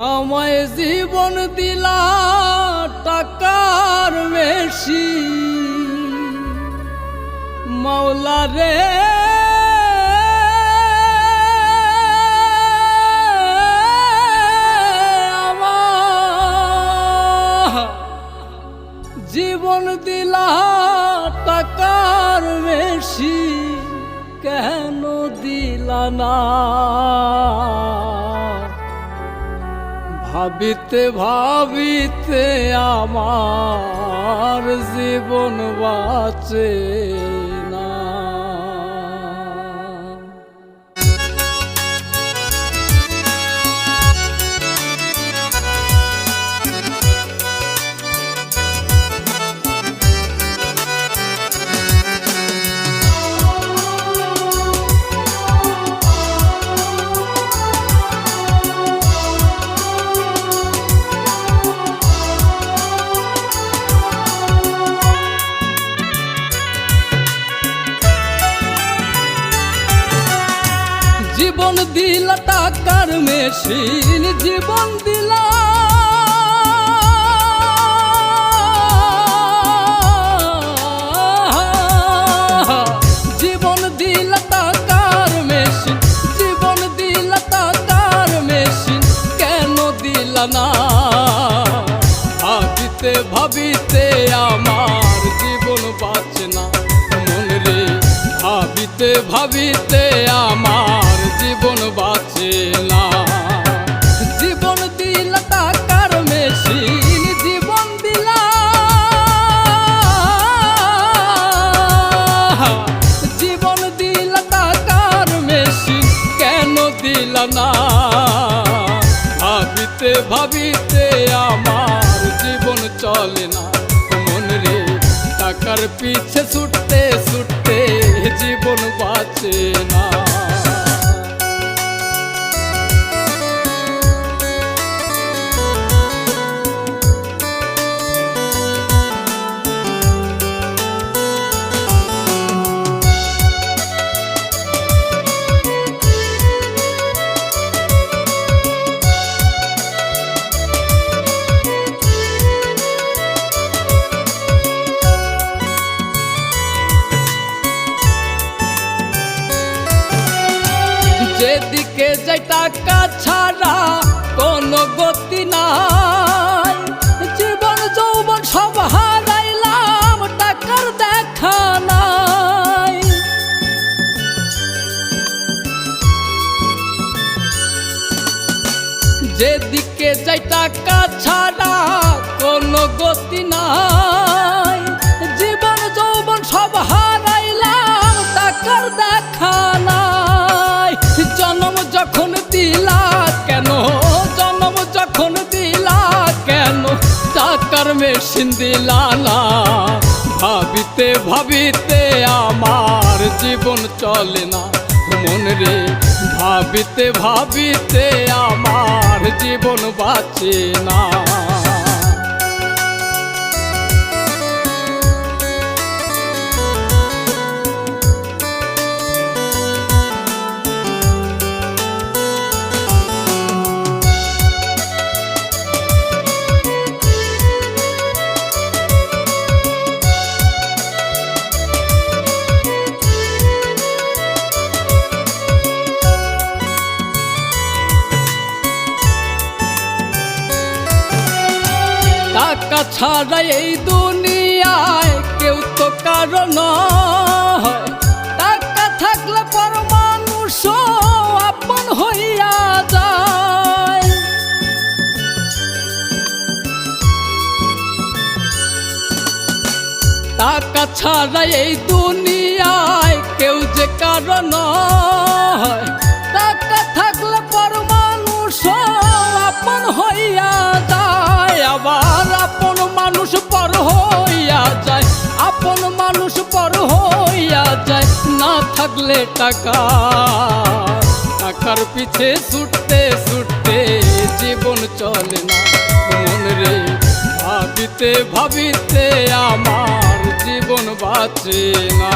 আমায় জীবন দিলা টাকার বেশি মাওলা রে, আমার জীবন দিলা টাকার বেশি কেন দিলা না? ভাবিতে ভাবিতে আমার জীবন বাঁচে না। জীবন দিলা টাকার মেশিন, জীবন দিলা জীবন দিলা টাকার মেশিন, জীবন দিলা টাকার মেশিন কেন দিলা না? ভাবিতে ভাবিতে আমার জীবন বাঁচে না মন রে, ভাবিতে ভাবিতে আমার জীবন বাঁচে না। জীবন দিলা টাকার মেশিন, জীবন দিলা জীবন দিলা টাকার মেশিন কেন দিলা না? ভাবিতে ভাবিতে আমার জীবন চলে না মন রে, টাকার পিছে ছুটতে ছুটতে জীবন বাঁচে না। যেদিকে যাই টাকা ছাড়া কোনো গতি নাই, জীবন যৌবন সব হারাইলাম টাকার দেখা নাই। যেদিকে যাই টাকা ছাড়া কোনো গতি নাই, জীবন যৌবন সব হারাইলাম টাকার দেখা নাই। জন্ম যখন দিলা কেন, জন্ম যখন দিলা কেন টাকার মেশিন দিলা না? ভাবিতে ভাবিতে আমার জীবন চলে না মন রে, ভাবিতে ভাবিতে আমার জীবন বাঁচে না। টাকা ছাড়া এই দুনিয়ায় কেউ তো কারো নয়, টাকা থাকলে পর মানুষ আপন হইয়া যায়। টাকা ছাড়া এই দুনিয়ায় কেউ যে কারো নয়, টাকা থাকলে পর মানুষ আপন হইয়া যায়। আবার আপন মানুষ পর হইয়া যায়, আপন মানুষ পর হইয়া যায় না থাকলে টাকা। টাকার পিছে ছুটতে ছুটতে জীবন চলে না মন রে, ভাবিতে ভাবিতে আমার জীবন বাঁচে না।